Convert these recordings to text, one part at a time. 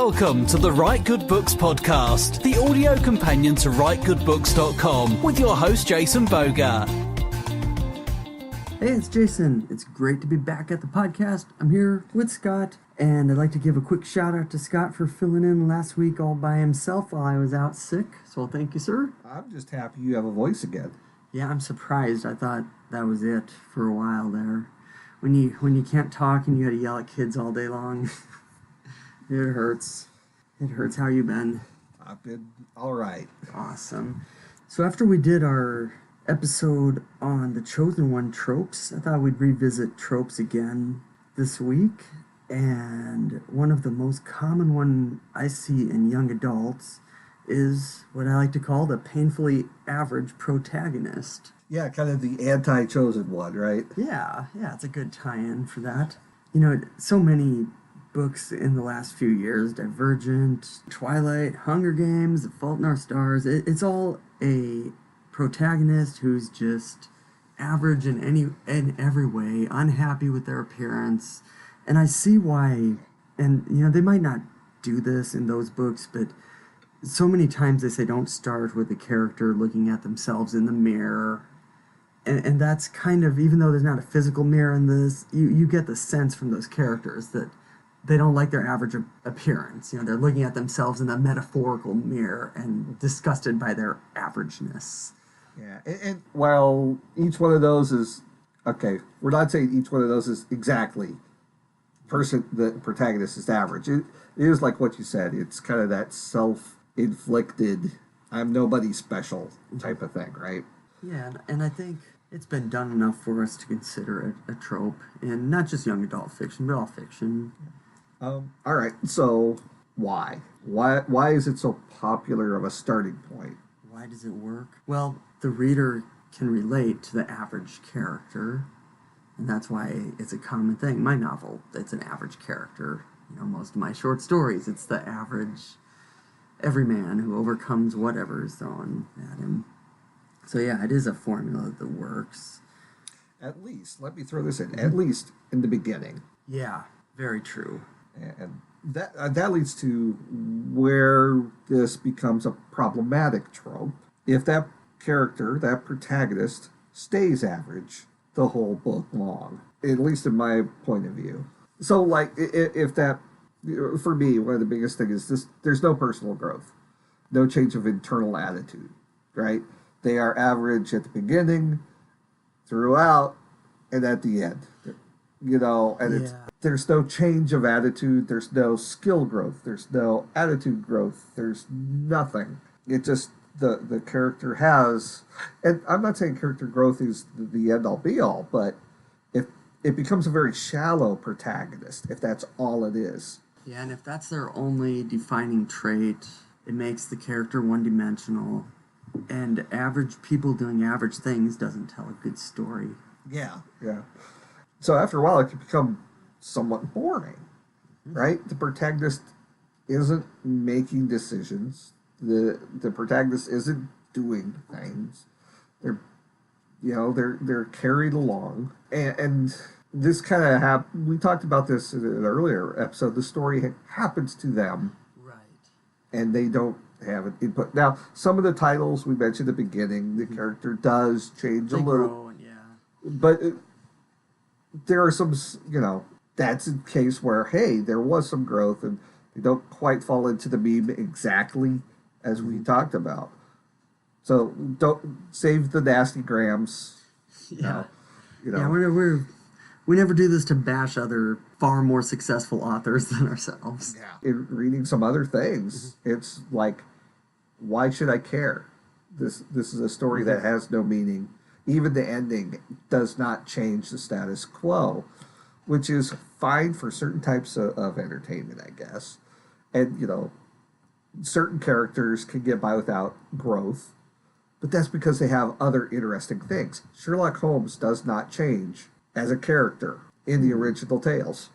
Welcome to the Write Good Books podcast, the audio companion to writegoodbooks.com, with your host Jason Bougger. Hey, it's Jason. It's great to be back at the podcast. I'm here with Scott, and I'd like to give a quick shout out to Scott for filling in last week all by himself while I was out sick. So thank you, sir. I'm just happy you have a voice again. Yeah, I'm surprised. I thought that was it for a while there. When you can't talk and you got to yell at kids all day long, it hurts. It hurts. How you been? I've been all right. Awesome. So after we did our episode on the Chosen One tropes, I thought we'd revisit tropes again this week. And one of the most common one I see in young adults is what I like to call the painfully average protagonist. Yeah, kind of the anti-chosen one, right? Yeah, it's a good tie-in for that. You know, so many books in the last few years, Divergent, Twilight, Hunger Games, The Fault in Our Stars, it's all a protagonist who's just average in every way, unhappy with their appearance. And I see why, and you know, they might not do this in those books, but so many times they say don't start with the character looking at themselves in the mirror. And that's kind of, even though there's not a physical mirror in this, you get the sense from those characters that they don't like their average appearance. You know, they're looking at themselves in the metaphorical mirror and disgusted by their averageness. Yeah, and while each one of those is, okay, we're not saying each one of those is exactly the protagonist is average. It is like what you said. It's kind of that self-inflicted, I'm nobody special type of thing, right? Yeah, and I think it's been done enough for us to consider it a trope in not just young adult fiction, but all fiction. All right, so why? Why is it so popular of a starting point? Why does it work? Well, the reader can relate to the average character, and that's why it's a common thing. My novel, it's an average character. You know, most of my short stories, it's the average everyman who overcomes whatever is thrown at him. So yeah, it is a formula that works. At least, let me throw this in, at least in the beginning. Yeah, very true. And that leads to where this becomes a problematic trope. If that character, that protagonist, stays average the whole book long, at least in my point of view. So, like, if that, for me, one of the biggest things is this: there's no personal growth, no change of internal attitude, right? They are average at the beginning, throughout, and at the end. You know, and there's no change of attitude, there's no skill growth, there's no attitude growth, there's nothing. It just, the character has, and I'm not saying character growth is the end all be all, but if it becomes a very shallow protagonist, if that's all it is. Yeah, and if that's their only defining trait, it makes the character one-dimensional. And average people doing average things doesn't tell a good story. Yeah. So after a while, it can become somewhat boring, right? The protagonist isn't making decisions. The protagonist isn't doing things. They're carried along, and this kind of we talked about this in an earlier episode. The story happens to them, right? And they don't have an input. Now, some of the titles we mentioned at the beginning, the character does change a little, but there are some, that's a case where, hey, there was some growth, and they don't quite fall into the meme exactly as we talked about. So don't save the nasty grams. Yeah, we never do this to bash other far more successful authors than ourselves. Yeah. In reading some other things, it's like, why should I care? This is a story that has no meaning. Even the ending does not change the status quo, which is fine for certain types of entertainment, I guess. And, certain characters can get by without growth, but that's because they have other interesting things. Sherlock Holmes does not change as a character in the original tales,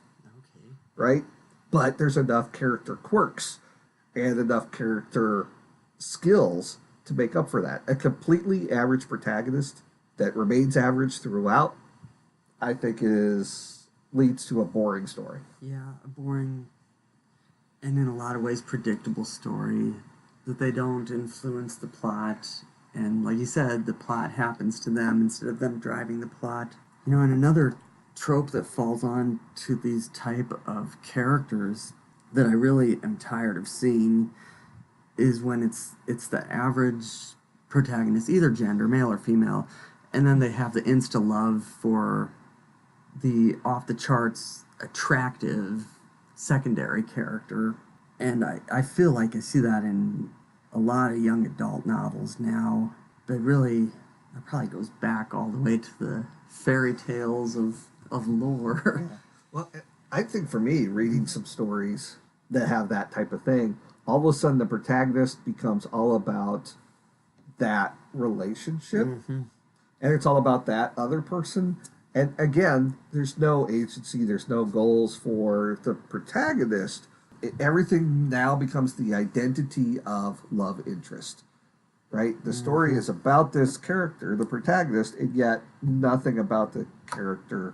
right? But there's enough character quirks and enough character skills to make up for that. A completely average protagonist that remains average throughout, I think leads to a boring story. Yeah, a boring and in a lot of ways predictable story, that they don't influence the plot, and like you said, the plot happens to them instead of them driving the plot. And another trope that falls on to these type of characters that I really am tired of seeing is when it's the average protagonist, either gender, male or female, and then they have the insta love for the off the charts attractive secondary character. And I feel like I see that in a lot of young adult novels now. But really, that probably goes back all the way to the fairy tales of lore. Yeah. Well, I think for me, reading some stories that have that type of thing, all of a sudden the protagonist becomes all about that relationship. And it's all about that other person. And again, there's no agency, there's no goals for the protagonist. Everything now becomes the identity of love interest, right? The story is about this character, the protagonist, and yet nothing about the character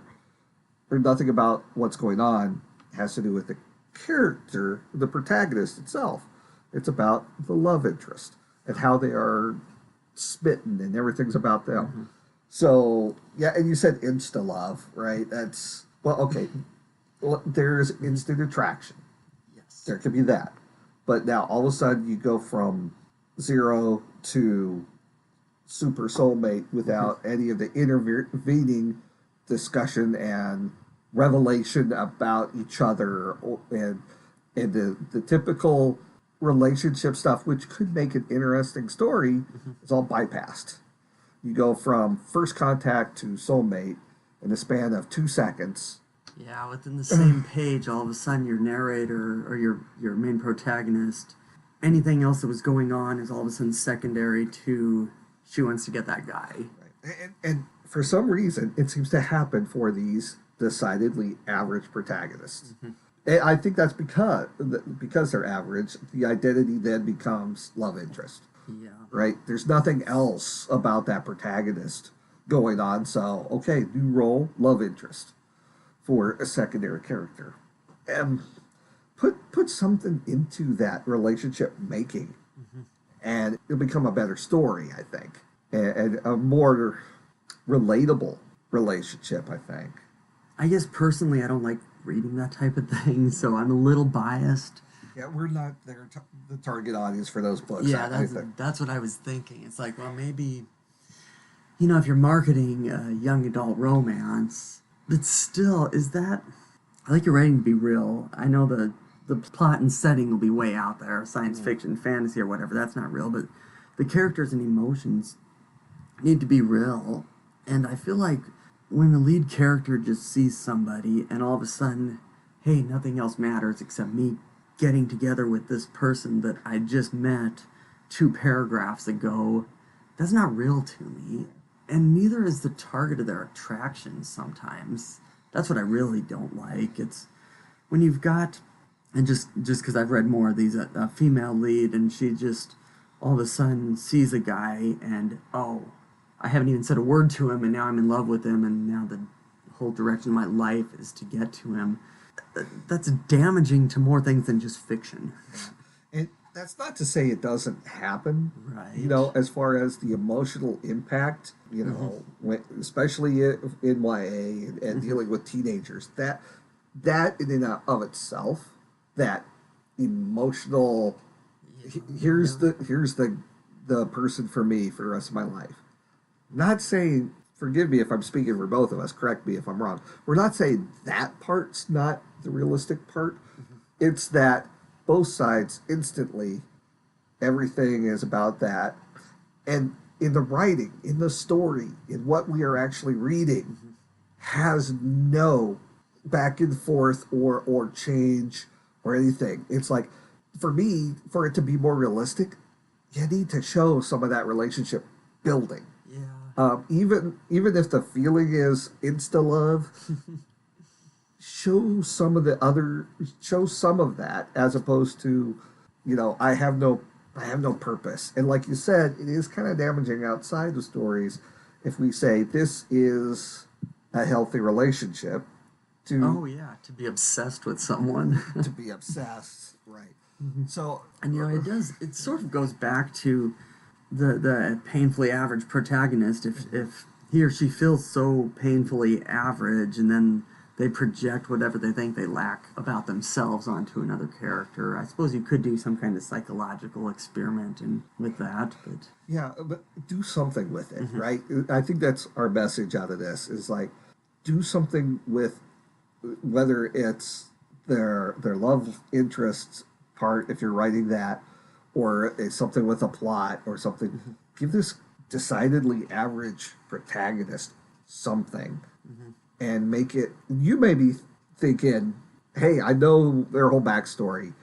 or nothing about what's going on has to do with the character, the protagonist itself. It's about the love interest and how they are smitten, and everything's about them. So, yeah, and you said insta-love, right? That's, well, okay, there's instant attraction. Yes. There could be that. But now, all of a sudden, you go from 0 to super soulmate without any of the intervening discussion and revelation about each other and the typical relationship stuff, which could make an interesting story, is all bypassed. You go from first contact to soulmate in the span of 2 seconds. Yeah, within the same page, all of a sudden your narrator or your main protagonist, anything else that was going on is all of a sudden secondary to she wants to get that guy. Right. And for some reason, it seems to happen for these decidedly average protagonists. And I think that's because they're average, the identity then becomes love interest. Yeah. Right? There's nothing else about that protagonist going on. So, okay, new role, love interest for a secondary character. And put something into that relationship making, and it'll become a better story, I think, and a more relatable relationship, I think. I guess personally, I don't like reading that type of thing, so I'm a little biased. Yeah, we're not the target audience for those books. Yeah, that's what I was thinking. It's like, well, maybe, if you're marketing a young adult romance, but still, is that... I like your writing to be real. I know the plot and setting will be way out there, science fiction, fantasy, or whatever. That's not real, but the characters and emotions need to be real. And I feel like when the lead character just sees somebody and all of a sudden, hey, nothing else matters except me getting together with this person that I just met 2 paragraphs ago, that's not real to me. And neither is the target of their attraction sometimes. That's what I really don't like. It's when you've got, and just because I've read more of these, a female lead, and she just all of a sudden sees a guy and, oh, I haven't even said a word to him, and now I'm in love with him, and now the whole direction of my life is to get to him. That's damaging to more things than just fiction. And that's not to say it doesn't happen. Right. As far as the emotional impact, especially in YA and dealing with teenagers, that in and of itself, that emotional, here's the person for me for the rest of my life. Not saying, forgive me if I'm speaking for both of us, correct me if I'm wrong. We're not saying that part's not the realistic part. It's that both sides instantly, everything is about that. And in the writing, in the story, in what we are actually reading, has no back and forth or change or anything. It's like, for me, for it to be more realistic, you need to show some of that relationship building. Yeah. Even if the feeling is insta love, show some of that as opposed to, I have no purpose. And like you said, it is kind of damaging outside the stories if we say this is a healthy relationship Oh yeah, to be obsessed with someone. to be obsessed, right? So, And it sort of goes back to the painfully average protagonist. If he or she feels so painfully average, and then they project whatever they think they lack about themselves onto another character, I suppose you could do some kind of psychological experiment with that. But yeah, but do something with it, right? I think that's our message out of this, is like, do something with, whether it's their love interest part, if you're writing that, or it's something with a plot or something. Give this decidedly average protagonist something, and make it, you may be thinking, hey, I know their whole backstory.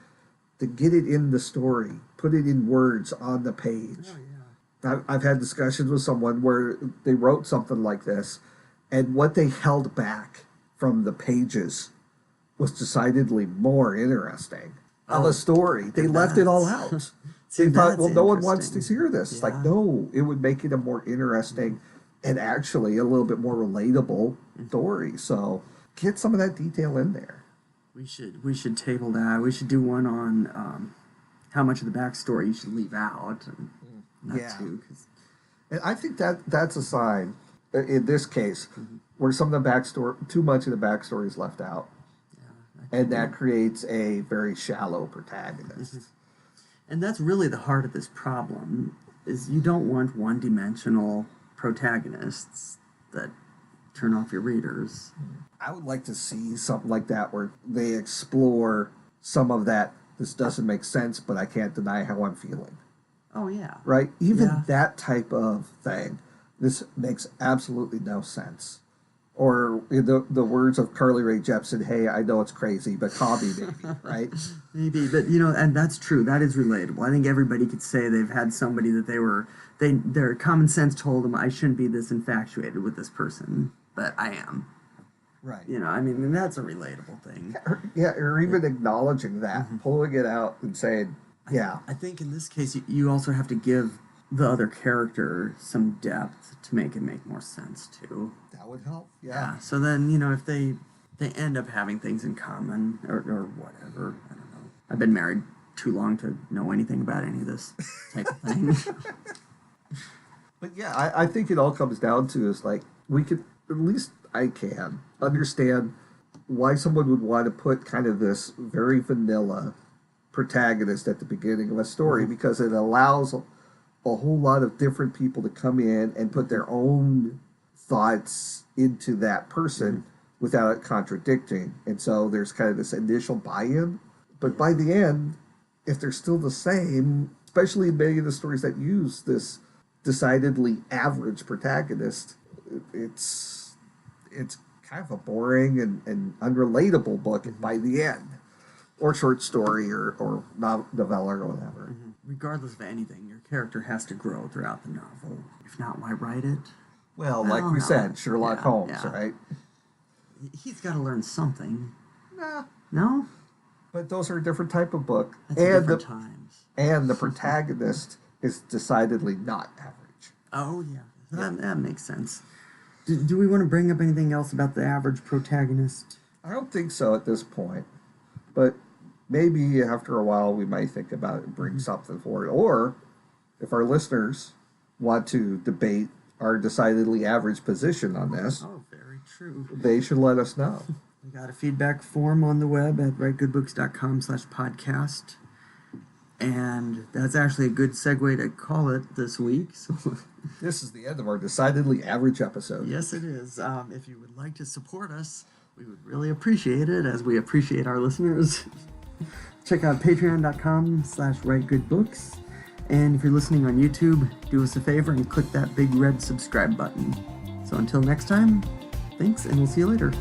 To get it in the story, put it in words on the page. I've had discussions with someone where they wrote something like this, and what they held back from the pages was decidedly more interesting of a story. They left it all out. They thought, well, no one wants to hear this. It's like, no, it would make it a more interesting and actually a little bit more relatable story. So get some of that detail in there. We should table that. We should do one on how much of the backstory you should leave out. And that too, 'cause and I think that's a sign, in this case, where some of the backstory, too much of the backstory is left out. And that creates a very shallow protagonist. And that's really the heart of this problem, is you don't want one-dimensional protagonists that turn off your readers. I would like to see something like that where they explore some of that, this doesn't make sense, but I can't deny how I'm feeling. Oh, yeah. Right? Even that type of thing. This makes absolutely no sense. Or in the words of Carly Rae Jepsen, hey, I know it's crazy, but call me maybe, right? Maybe, but and that's true. That is relatable. I think everybody could say they've had somebody that their common sense told them, I shouldn't be this infatuated with this person, but I am. Right. And that's a relatable thing. Or even acknowledging that, pulling it out and saying, I think in this case, you also have to give the other character some depth to make it make more sense too. That would help. Yeah. So then, if they end up having things in common or whatever, I don't know. I've been married too long to know anything about any of this type of thing. But I think it all comes down to is like, we could, at least I can, understand why someone would want to put kind of this very vanilla protagonist at the beginning of a story, because it allows a whole lot of different people to come in and put their own thoughts into that person without it contradicting. And so there's kind of this initial buy-in. But by the end, if they're still the same, especially in many of the stories that use this decidedly average protagonist, it's kind of a boring and unrelatable book by the end. Or short story or novella or whatever. Regardless of anything, your character has to grow throughout the novel. If not, why write it? Well, like we said, Sherlock Holmes, right? He's got to learn something. Nah. No? But those are a different type of book. That's different times. And the protagonist is decidedly not average. Oh, yeah. That makes sense. Do we want to bring up anything else about the average protagonist? I don't think so at this point. But maybe after a while we might think about it and bring something for it. Or if our listeners want to debate our decidedly average position on this, very true, they should let us know. We got a feedback form on the web at writegoodbooks.com/podcast. And that's actually a good segue to call it this week. So this is the end of our decidedly average episode. Yes, it is. If you would like to support us, we would really appreciate it, as we appreciate our listeners. Check out patreon.com/writegoodbooks. And if you're listening on YouTube, do us a favor and click that big red subscribe button. So until next time, thanks, and we'll see you later.